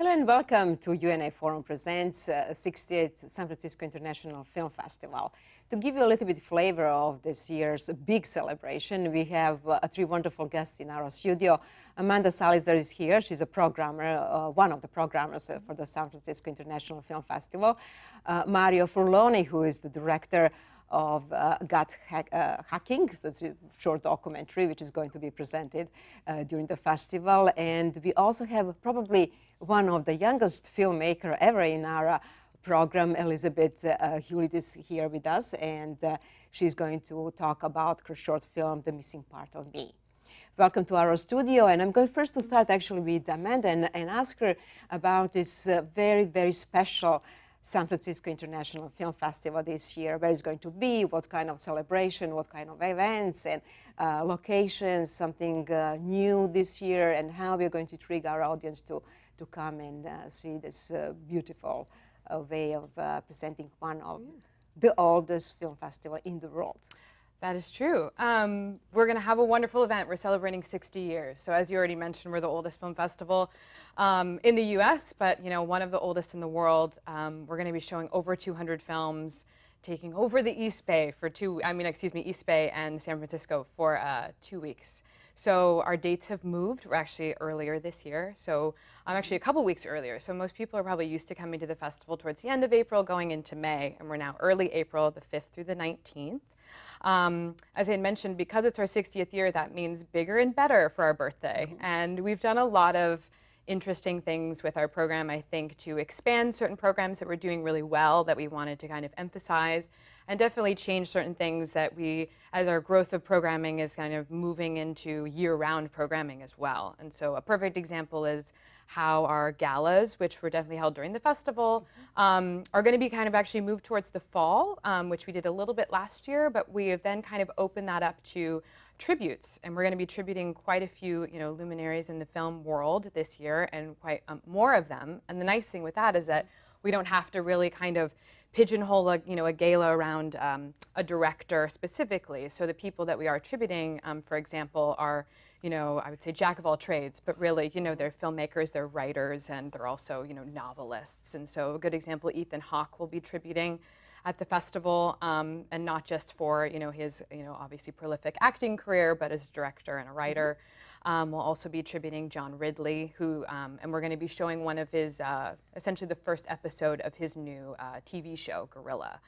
Hello and welcome to UNAFF Forum Presents 60th San Francisco International Film Festival. To give you a little bit flavor of this year's big celebration, we have three wonderful guests in our studio. Amanda Salazar is here. She's a programmer, one of the programmers for the San Francisco International Film Festival. Mario Furloni, who is the director of Gut Hacking, so it's a short documentary which is going to be presented during the festival. And we also have probably one of the youngest filmmaker ever in our program. Elizabeth Hewlett is here with us, and she's going to talk about her short film, The Missing Part of Me. Welcome to our studio, and I'm going first to start actually with Amanda and ask her about this very, very special San Francisco International Film Festival this year, where it's going to be, what kind of celebration, what kind of events and locations, something new this year, and how we're going to trigger our audience to come and see this beautiful way of presenting one of the oldest film festival in the world. That is true. We're going to have a wonderful event. We're celebrating 60 years. So as you already mentioned, we're the oldest film festival in the US, but one of the oldest in the world. We're going to be showing over 200 films, taking over the East Bay for East Bay and San Francisco for 2 weeks. So our dates have moved. We're actually earlier this year. So I'm actually a couple weeks earlier. So most people are probably used to coming to the festival towards the end of April, going into May, and we're now early April, the 5th through the 19th. As I had mentioned, because it's our 60th year, that means bigger and better for our birthday. And we've done a lot of interesting things with our program, I think, to expand certain programs that we're doing really well that we wanted to kind of emphasize, and definitely change certain things that as our growth of programming is kind of moving into year-round programming as well. And so a perfect example is how our galas, which were definitely held during the festival, are going to be kind of actually moved towards the fall, which we did a little bit last year, but we have then kind of opened that up to tributes, and we're going to be tributing quite a few luminaries in the film world this year, and quite more of them. And the nice thing with that is that we don't have to really kind of pigeonhole a gala around a director specifically. So the people that we are tributing, for example, are I would say jack of all trades, but really, they're filmmakers, they're writers, and they're also, novelists. And so a good example, Ethan Hawke will be tributing at the festival, and not just for, his, obviously prolific acting career, but as a director and a writer. We'll also be tributing John Ridley, who, and we're going to be showing one of his, essentially the first episode of his new TV show, Gorilla.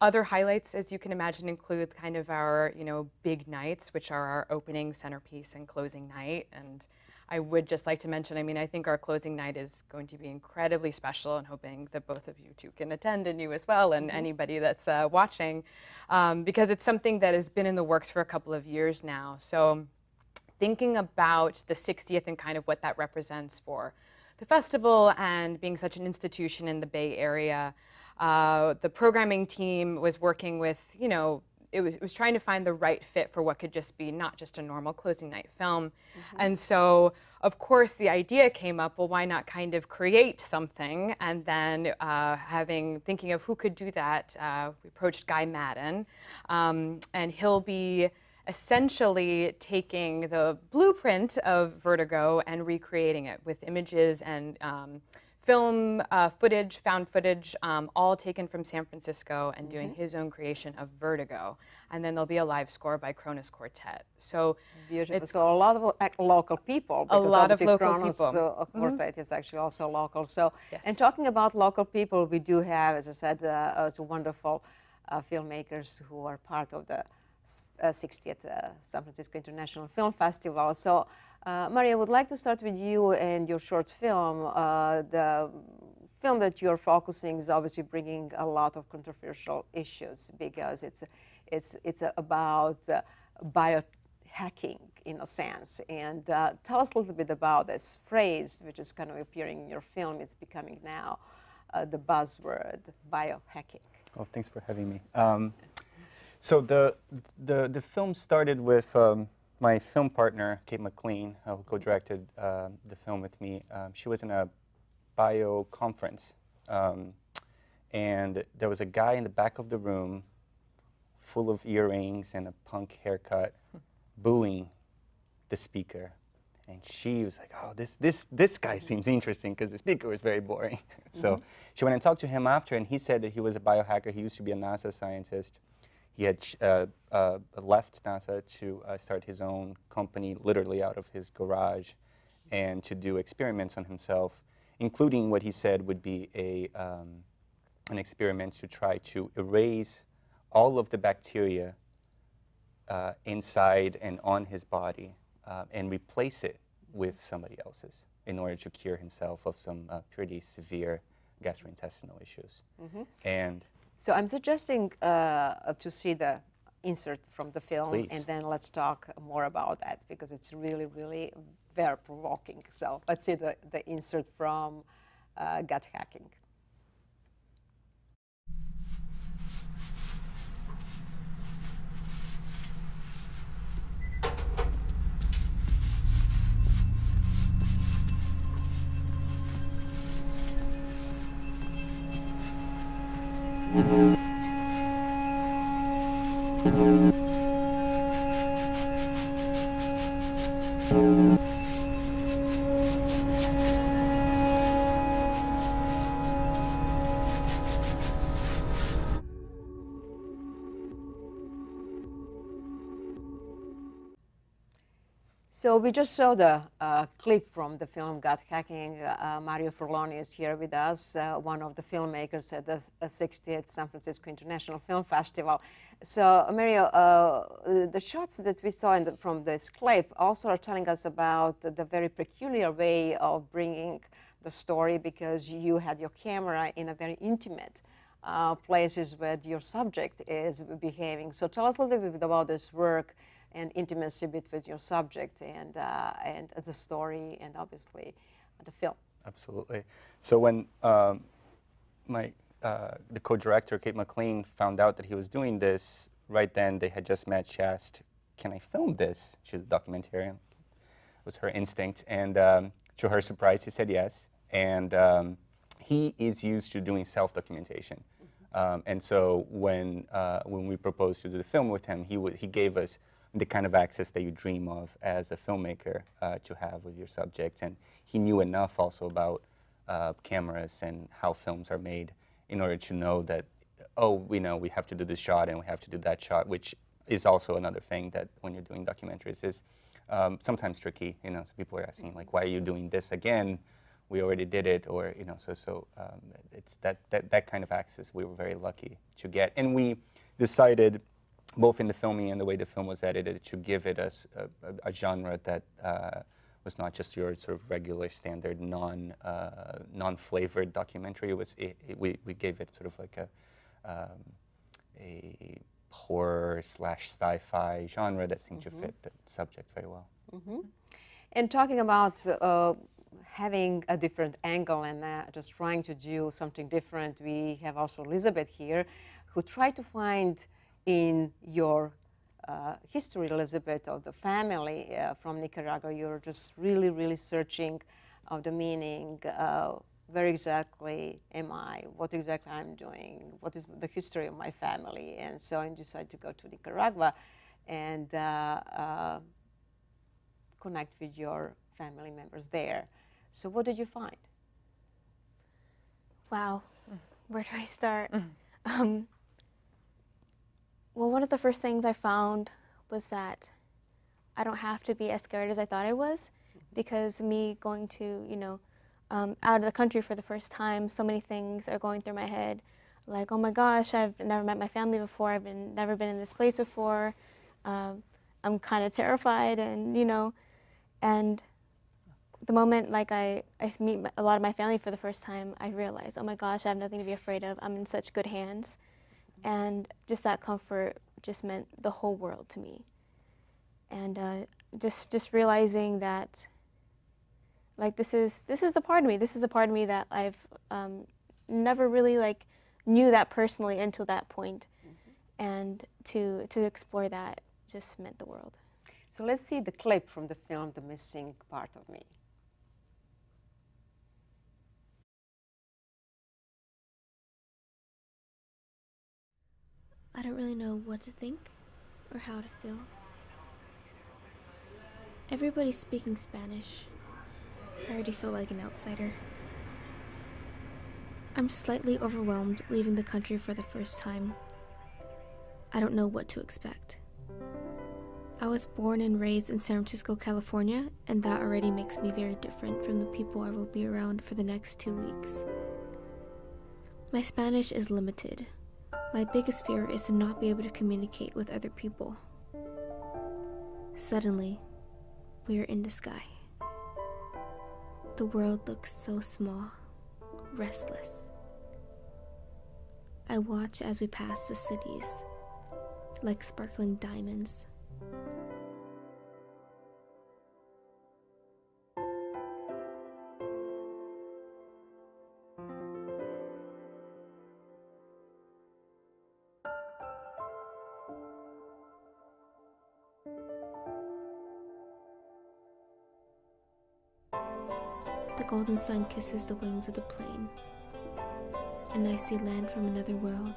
Other highlights, as you can imagine, include kind of our, big nights, which are our opening, centerpiece, and closing night. And I would just like to mention, I think our closing night is going to be incredibly special, and hoping that both of you two can attend, and you as well, and anybody that's watching, because it's something that has been in the works for a couple of years now. So thinking about the 60th and kind of what that represents for the festival and being such an institution in the Bay Area, the programming team was working with, it was trying to find the right fit for what could just be not just a normal closing night film. And so, of course, the idea came up, well, why not kind of create something? And then thinking of who could do that, we approached Guy Madden, and he'll be essentially taking the blueprint of Vertigo and recreating it with images and film footage, found footage, all taken from San Francisco, and doing his own creation of Vertigo. And then there'll be a live score by Kronos Quartet. So beautiful. So a lot of local people. A lot of local Kronos people. Quartet is actually also local. So, yes. And talking about local people, we do have, as I said, two wonderful filmmakers who are part of the 60th San Francisco International Film Festival. So, Maria, I would like to start with you and your short film. The film that you're focusing is obviously bringing a lot of controversial issues, because it's about biohacking in a sense. And tell us a little bit about this phrase, which is kind of appearing in your film. It's becoming now the buzzword, biohacking. Oh, thanks for having me. So the film started with my film partner, Kate McLean, who co-directed the film with me. She was in a bio conference, and there was a guy in the back of the room, full of earrings and a punk haircut, booing the speaker. And she was like, oh, this guy seems interesting because the speaker was very boring. So she went and talked to him after, and he said that he was a biohacker. He used to be a NASA scientist. He had left NASA to start his own company, literally out of his garage, and to do experiments on himself, including what he said would be an experiment to try to erase all of the bacteria inside and on his body and replace it with somebody else's in order to cure himself of some pretty severe gastrointestinal issues. And so I'm suggesting to see the insert from the film, Please. and then let's talk more about that, because it's really, really very provoking. So let's see the insert from gut hacking. So we just saw the clip from the film Gut Hacking. Mario Furloni is here with us, one of the filmmakers at the 60th San Francisco International Film Festival. So Mario, the shots that we saw from this clip also are telling us about the very peculiar way of bringing the story, because you had your camera in a very intimate places where your subject is behaving. So tell us a little bit about this work and intimacy with your subject and the story and obviously the film. Absolutely. So when the co-director, Kate McLean, found out that he was doing this, right then they had just met. She asked, can I film this? She's a documentarian. It was her instinct. And to her surprise, he said yes. And he is used to doing self-documentation. And so when we proposed to do the film with him, he gave us the kind of access that you dream of as a filmmaker to have with your subjects. And he knew enough also about cameras and how films are made in order to know that, oh, we know we have to do this shot and we have to do that shot, which is also another thing that when you're doing documentaries is sometimes tricky. You know, so people are asking, like, why are you doing this again? We already did it, or, you know, so it's that kind of access we were very lucky to get. And we decided, both in the filming and the way the film was edited, to give it a genre that was not just your sort of regular standard non-flavored documentary. We gave it sort of like a horror / sci-fi genre that seemed to fit the subject very well. And talking about having a different angle and just trying to do something different, we have also Elizabeth here, who tried to find in your history, Elizabeth, of the family from Nicaragua. You're just really, really searching of the meaning. Where exactly am I? What exactly I'm doing? What is the history of my family? And so I decided to go to Nicaragua and connect with your family members there. So what did you find? Wow, where do I start? Well, one of the first things I found was that I don't have to be as scared as I thought I was, because me going to, you know, out of the country for the first time, so many things are going through my head, like, oh my gosh, I've never met my family before, I've never been in this place before, I'm kind of terrified, and, you know, and the moment like I meet a lot of my family for the first time, I realize, oh my gosh, I have nothing to be afraid of, I'm in such good hands. And just that comfort just meant the whole world to me. And just realizing that, like, this is a part of me. This is a part of me that I've never really like knew that personally until that point. And to explore that just meant the world. So let's see the clip from the film, The Missing Part of Me. I don't really know what to think or how to feel. Everybody's speaking Spanish. I already feel like an outsider. I'm slightly overwhelmed leaving the country for the first time. I don't know what to expect. I was born and raised in San Francisco, California, and that already makes me very different from the people I will be around for the next 2 weeks. My Spanish is limited. My biggest fear is to not be able to communicate with other people. Suddenly, we are in the sky. The world looks so small, restless. I watch as we pass the cities, like sparkling diamonds. The golden sun kisses the wings of the plane, and I see land from another world.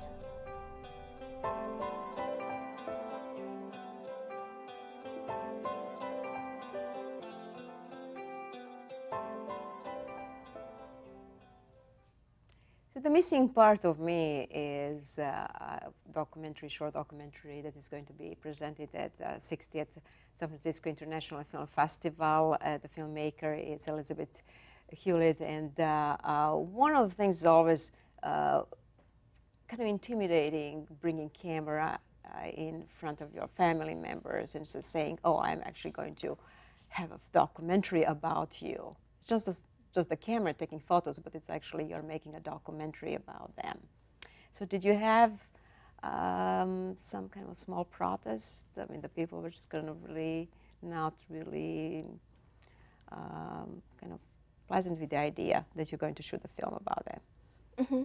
So the missing part of me is a short documentary that is going to be presented at 60th San Francisco International Film Festival. The filmmaker is Elizabeth Hewlett, and one of the things is always kind of intimidating, bringing camera in front of your family members and just saying, oh, I'm actually going to have a documentary about you. It's just the camera taking photos, but it's actually you're making a documentary about them. So did you have some kind of small protest? I mean, the people were just kind of not really kind of pleasant with the idea that you're going to shoot a film about them. Mm-hmm.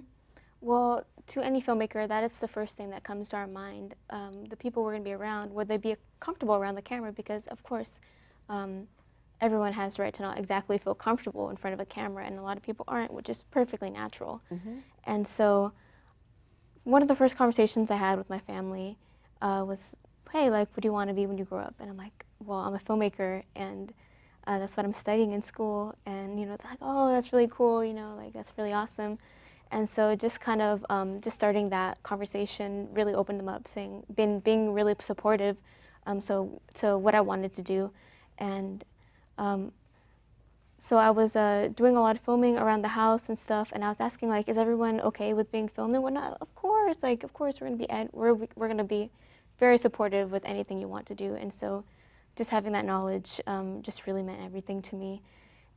Well, to any filmmaker, that is the first thing that comes to our mind. The people we're going to be around, would they be comfortable around the camera? Because, of course, everyone has the right to not exactly feel comfortable in front of a camera, and a lot of people aren't, which is perfectly natural. Mm-hmm. And so one of the first conversations I had with my family was, hey, like, what do you want to be when you grow up? And I'm like, well, I'm a filmmaker, and that's what I'm studying in school. And, you know, they're like, oh, that's really cool, you know, like, that's really awesome. And so just kind of just starting that conversation really opened them up, being really supportive to what I wanted to do. And so I was doing a lot of filming around the house and stuff, and I was asking, like, is everyone okay with being filmed and whatnot? Of course, like, of course we're going to be very supportive with anything you want to do. And so just having that knowledge just really meant everything to me.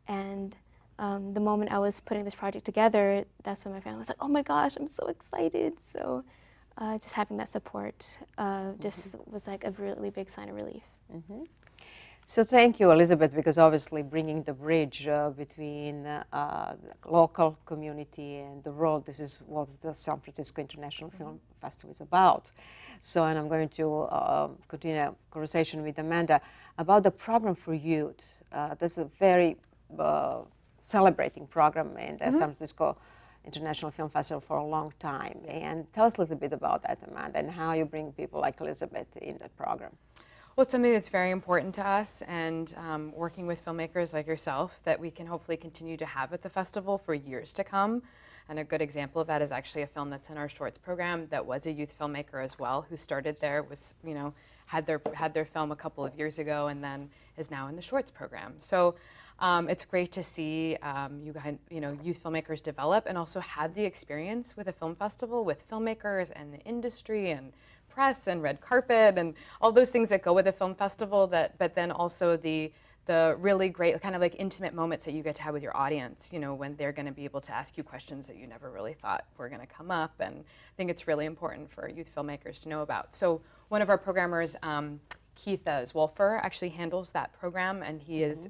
And the moment I was putting this project together, that's when my family was like, oh my gosh, I'm so excited. So just having that support just was like a really big sign of relief. Mm-hmm. So thank you, Elizabeth, because obviously bringing the bridge between the local community and the world, this is what the San Francisco International Film Festival is about. So, and I'm going to continue a conversation with Amanda about the program for youth. This is a very celebrating program in the San Francisco International Film Festival for a long time. And tell us a little bit about that, Amanda, and how you bring people like Elizabeth in the program. Well, it's something that's very important to us, and working with filmmakers like yourself that we can hopefully continue to have at the festival for years to come. And a good example of that is actually a film that's in our shorts program that was a youth filmmaker as well, who started there, was, you know, had their film a couple of years ago, and then is now in the shorts program. So it's great to see youth filmmakers develop and also have the experience with a film festival with filmmakers and the industry and press and red carpet and all those things that go with a film festival, but then also the really great kind of like intimate moments that you get to have with your audience, you know, when they're going to be able to ask you questions that you never really thought were going to come up. And I think it's really important for youth filmmakers to know about. So one of our programmers, Keith Wolfer, actually handles that program, and he is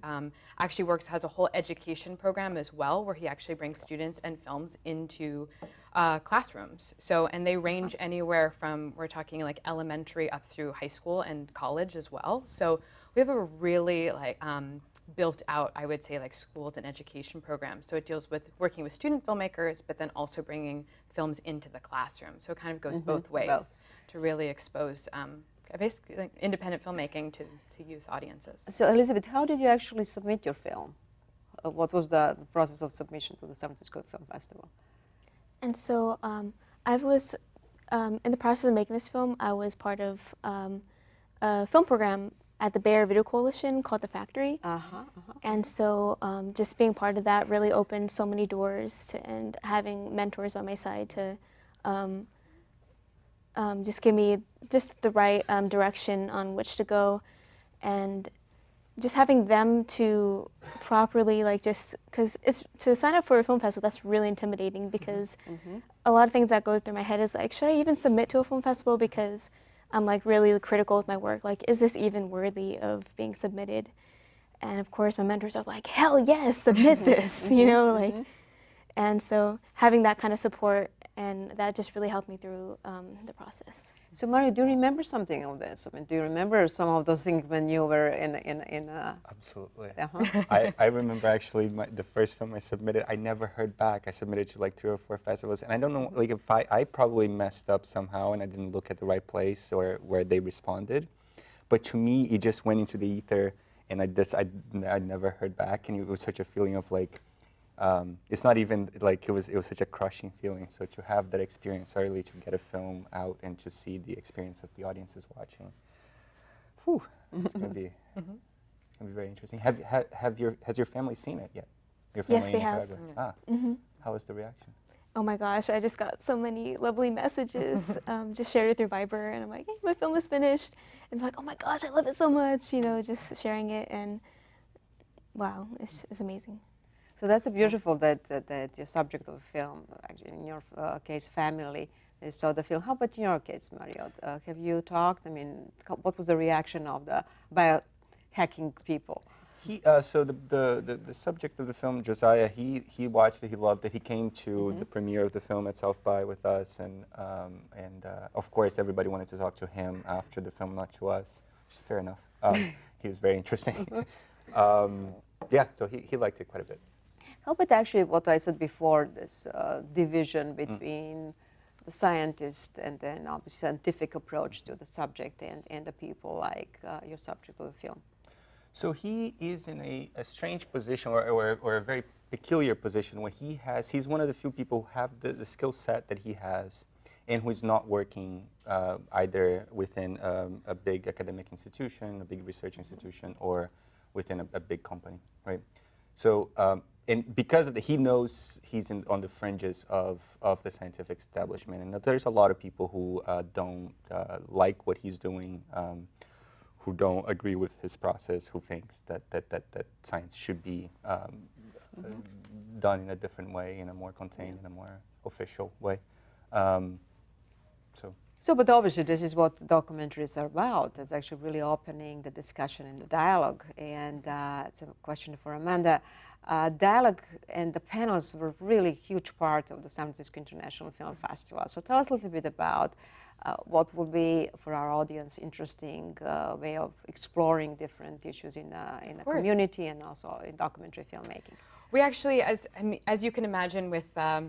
actually has a whole education program as well, where he actually brings students and films into classrooms. So, and they range anywhere from, we're talking like elementary up through high school and college as well. So we have a really like built out, I would say, like schools and education programs. So it deals with working with student filmmakers, but then also bringing films into the classroom. So it kind of goes both ways to really expose basically like independent filmmaking to youth audiences. So Elizabeth, how did you actually submit your film? What was the process of submission to the San Francisco Film Festival? And so I was, in the process of making this film, I was part of a film program at the Bay Area Video Coalition called The Factory. And so just being part of that really opened so many doors and having mentors by my side to just give me just the right direction on which to go, and just having them to properly because it's to sign up for a film festival, that's really intimidating because a lot of things that go through my head is like, should I even submit to a film festival, because I'm like really critical with my work, like is this even worthy of being submitted? And of course my mentors are like, hell yes, submit this, you know, like, and so having that kind of support, and that just really helped me through the process. So Mario, do you remember something of this? I mean, do you remember some of those things when you were in Absolutely. I remember actually the first film I submitted, I never heard back. I submitted to like 3 or 4 festivals, and I don't know, like if I probably messed up somehow and I didn't look at the right place or where they responded. But to me, it just went into the ether, and I never heard back, and it was such a feeling of like, it's not even like it was such a crushing feeling. So to have that experience early, to get a film out and to see the experience of the audiences watching, whew, it's gonna be very interesting. Has your family seen it yet? Your family Yes, they have. How was the reaction? Oh my gosh, I just got so many lovely messages, just shared it through Viber, and I'm like, hey, my film is finished. And they're like, oh my gosh, I love it so much, you know, just sharing it, and wow, it's amazing. So that's beautiful that your subject of the film, actually in your case, family, saw the film. How about in your case, Mario? Have you talked? I mean, what was the reaction of the biohacking people? So the subject of the film, Josiah, he watched it, he loved it. He came to the premiere of the film at South by with us, and of course everybody wanted to talk to him after the film, not to us, which is fair enough. He was very interesting. Yeah, so he liked it quite a bit. How about actually what I said before, this division between the scientist and then obviously scientific approach to the subject and the people like your subject of the film? So he is in a strange position or a very peculiar position where he's one of the few people who have the skill set that he has and who is not working either within a big academic institution, a big research institution, or within a big company, right? So, and because of that, he knows he's on the fringes of the scientific establishment, and there's a lot of people who don't like what he's doing, who don't agree with his process, who thinks that science should be done in a different way, in a more contained, in a more official way. So, but obviously this is what documentaries are about. It's actually really opening the discussion and the dialogue. And it's a question for Amanda. Dialogue and the panels were really a huge part of the San Francisco International Film Festival. So tell us a little bit about what will be, for our audience, interesting way of exploring different issues in the community and also in documentary filmmaking. We actually, as you can imagine, with the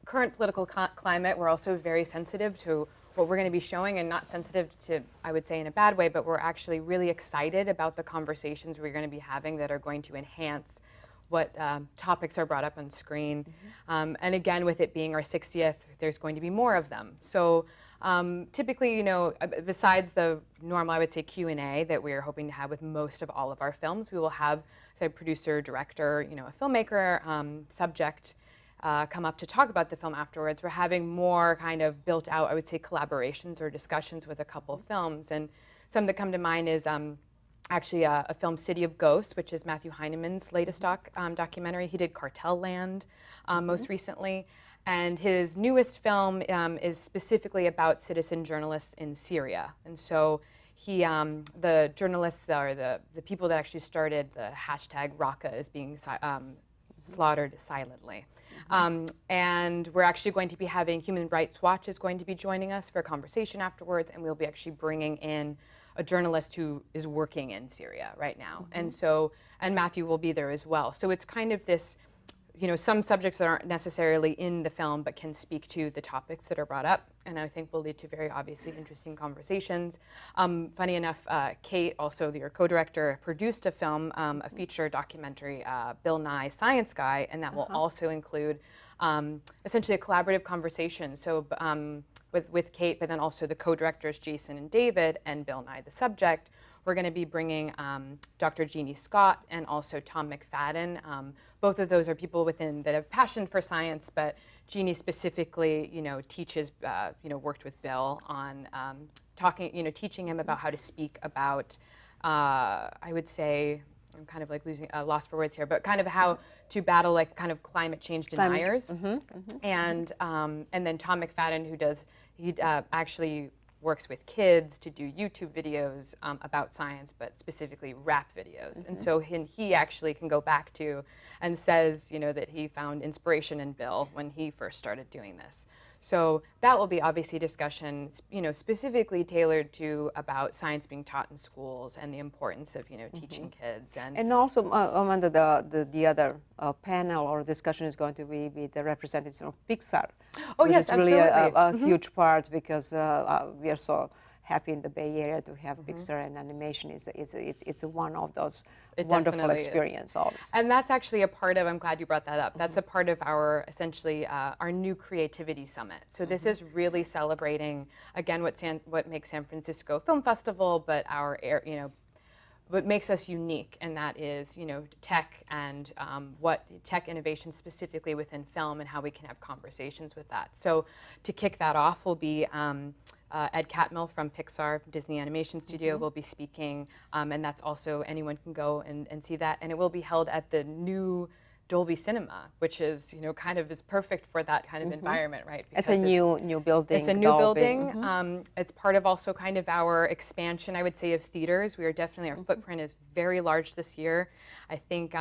current political climate, we're also very sensitive to what we're going to be showing, and not sensitive to, I would say, in a bad way, but we're actually really excited about the conversations we're going to be having that are going to enhance what topics are brought up on screen. And again, with it being our 60th, there's going to be more of them. So typically, you know, besides the normal, I would say, Q&A that we're hoping to have with most of all of our films, we will have, say, producer, director, you know, a filmmaker, subject, come up to talk about the film afterwards. We're having more kind of built out, I would say, collaborations or discussions with a couple of films. And some that come to mind is actually a film, City of Ghosts, which is Matthew Heinemann's latest documentary. He did Cartel Land most recently. And his newest film is specifically about citizen journalists in Syria. And so he, the journalists, or the people that actually started the hashtag Raqqa is being slaughtered silently. And we're actually going to be having Human Rights Watch is going to be joining us for a conversation afterwards, and we'll be actually bringing in a journalist who is working in Syria right now. And so, and Matthew will be there as well. So it's kind of this you know, some subjects that aren't necessarily in the film but can speak to the topics that are brought up, and I think will lead to very obviously interesting conversations. Funny enough, Kate, also your co-director, produced a film, a feature documentary, Bill Nye Science Guy, and that will also include essentially a collaborative conversation. So with Kate, but then also the co-directors Jason and David, and Bill Nye the subject. We're going to be bringing Dr. Jeannie Scott and also Tom McFadden. Both of those are people that have passion for science, but Jeannie specifically, you know, teaches, you know, worked with Bill on teaching him about how to speak about, I would say, I'm kind of like losing loss for words here, but kind of how to battle like kind of climate change deniers. And then Tom McFadden, he actually works with kids to do YouTube videos about science, but specifically rap videos. And so he actually can go back to and says, you know, that he found inspiration in Bill when he first started doing this. So that will be obviously discussion, you know, specifically tailored to about science being taught in schools and the importance of, you know, teaching kids. And also, Amanda, the other panel or discussion is going to be with the representatives of Pixar. Oh, which yes, is really absolutely. a huge part, because we are so happy in the Bay Area to have Pixar, and animation it's one of those wonderful experiences always. And that's actually a part of, I'm glad you brought that up, that's a part of our, essentially, our new creativity summit. So this is really celebrating, again, what makes San Francisco Film Festival, but what makes us unique, and that is, you know, tech and what tech innovation specifically within film and how we can have conversations with that. So to kick that off will be Ed Catmull from Pixar, Disney Animation Studio, will be speaking, and that's also, anyone can go and see that, and it will be held at the new Dolby Cinema, which is, you know, kind of is perfect for that kind of environment, right? Because it's a new building. It's a new building. It's part of also kind of our expansion, I would say, of theaters. We are definitely, our footprint is very large this year. I think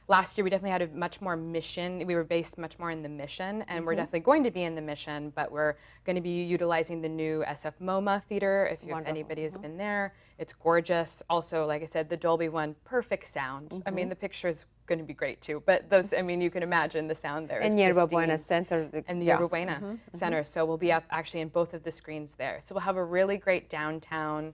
last year we definitely had a much more mission. We were based much more in the mission, and we're definitely going to be in the mission, but we're going to be utilizing the new SF MoMA theater, if anybody has been there. It's gorgeous. Also, like I said, the Dolby one, perfect sound. I mean, the picture's going to be great too, but those, I mean, you can imagine the sound there. And Yerba Buena Center. And the Yerba Buena Center. So we'll be up actually in both of the screens there. So we'll have a really great downtown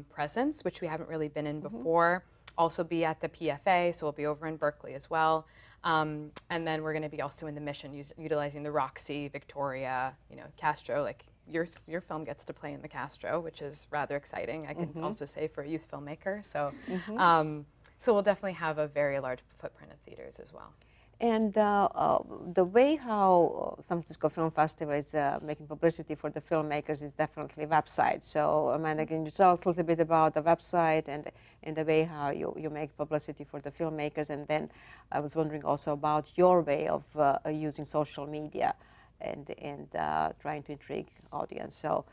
presence, which we haven't really been in before. Also be at the PFA, so we'll be over in Berkeley as well. And then we're going to be also in the Mission, utilizing the Roxy, Victoria, you know, Castro. Like your film gets to play in the Castro, which is rather exciting. I can also say for a youth filmmaker. So, so we'll definitely have a very large footprint of theaters as well. And the way how San Francisco Film Festival is making publicity for the filmmakers is definitely website. So Amanda, can you tell us a little bit about the website and the way how you make publicity for the filmmakers? And then I was wondering also about your way of using social media and trying to intrigue audience. So.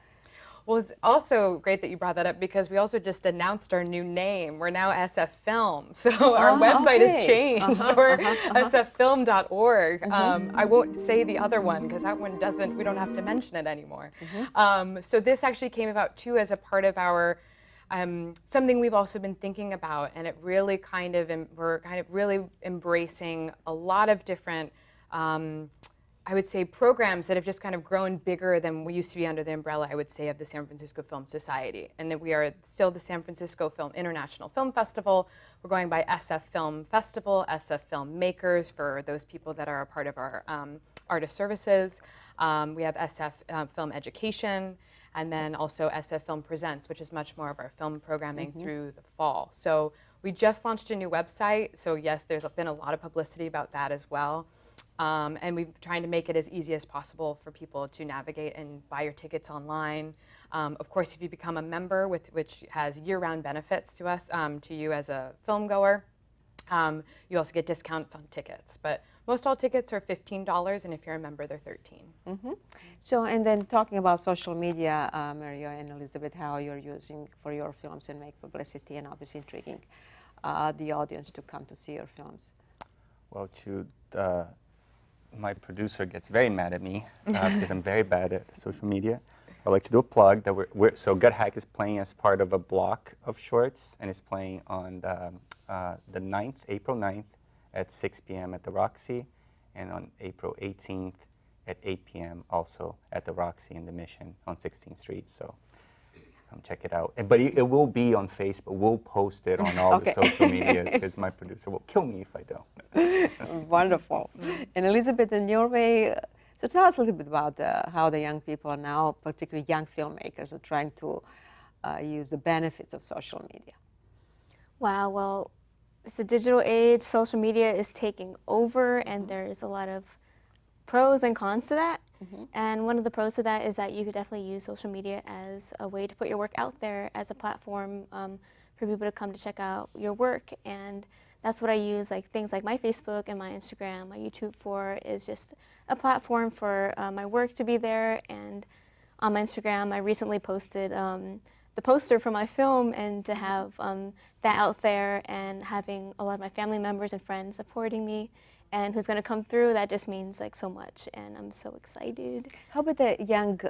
Well, it's also great that you brought that up, because we also just announced our new name. We're now SFFILM, so our website has changed. We're sffilm.org. I won't say the other one, because that one we don't have to mention it anymore. So this actually came about too as a part of our, something we've also been thinking about, and it really we're kind of really embracing a lot of different I would say programs that have just kind of grown bigger than we used to be under the umbrella, I would say, of the San Francisco Film Society. And that we are still the San Francisco International Film Festival. We're going by SFFILM Festival, SFFILMmakers for those people that are a part of our artist services. We have SFFILM Education, and then also SFFILM Presents, which is much more of our film programming through the fall. So we just launched a new website. So yes, there's been a lot of publicity about that as well. And we're trying to make it as easy as possible for people to navigate and buy your tickets online. Of course, if you become a member, which has year-round benefits to us, to you as a film goer, you also get discounts on tickets. But most all tickets are $15, and if you're a member, they're $13. So, and then talking about social media, Mario and Elizabeth, how you're using for your films and make publicity and obviously intriguing the audience to come to see your films. Well, my producer gets very mad at me because I'm very bad at social media. I'd like to do a plug that so Gut Hack is playing as part of a block of shorts, and is playing on the 9th, April 9th at 6 p.m. at the Roxy. and on April 18th at 8 p.m. also at the Roxy in the Mission on 16th Street. So come check it out. But it will be on Facebook. We'll post it on all the social media because my producer will kill me if I don't. Wonderful. And Elizabeth, in your way, so tell us a little bit about how the young people are now, particularly young filmmakers, are trying to use the benefits of social media. Wow, well, it's a digital age. Social media is taking over, and there's a lot of pros and cons to that. And one of the pros to that is that you could definitely use social media as a way to put your work out there, as a platform for people to come to check out your work. And that's what I use, like things like my Facebook and my Instagram, my YouTube for, is just a platform for my work to be there. And on my Instagram, I recently posted the poster for my film, and to have that out there and having a lot of my family members and friends supporting me and who's going to come through, that just means like so much, and I'm so excited. How about the young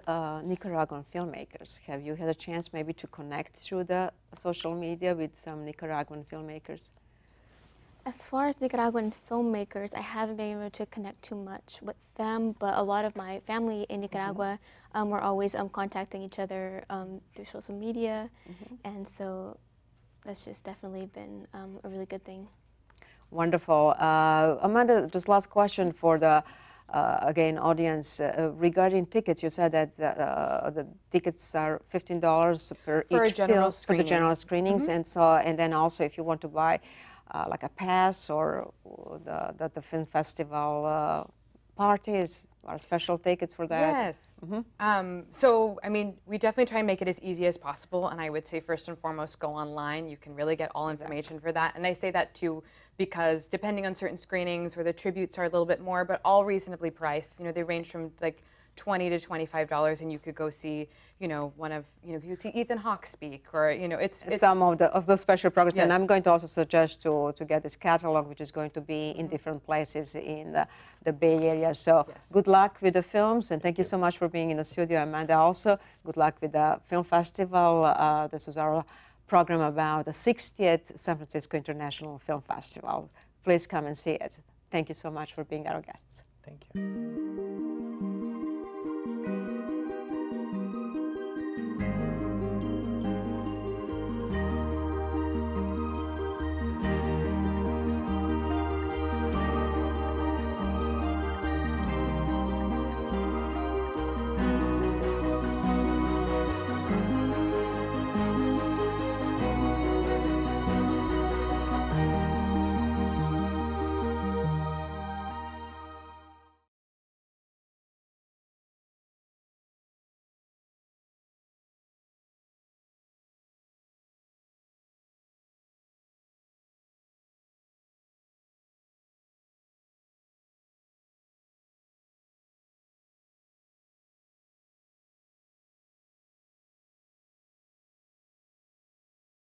Nicaraguan filmmakers? Have you had a chance maybe to connect through the social media with some Nicaraguan filmmakers? As far as Nicaraguan filmmakers, I haven't been able to connect too much with them, but a lot of my family in Nicaragua were always contacting each other through social media, and so that's just definitely been a really good thing. Wonderful. Amanda, just last question for the, again, audience. Regarding tickets, you said that the tickets are $15 per For each general film, for the general screenings, and so, and then also if you want to buy like a pass or the film festival parties or special tickets for that? Yes. So, I mean, we definitely try and make it as easy as possible, and I would say first and foremost, go online. You can really get all information for that, and I say that too because depending on certain screenings where the tributes are a little bit more, but all reasonably priced. You know, they range from like $20 to $25, and you could go see, you know, one of, you know, you could see Ethan Hawke speak, or, you know, it's some of the special programs. Yes. And I'm going to also suggest to get this catalog, which is going to be in different places in the Bay Area. So good luck with the films, and thank you so much for being in the studio, Amanda. Also, good luck with the film festival. This was our program about the 60th San Francisco International Film Festival. Please come and see it. Thank you so much for being our guests. Thank you.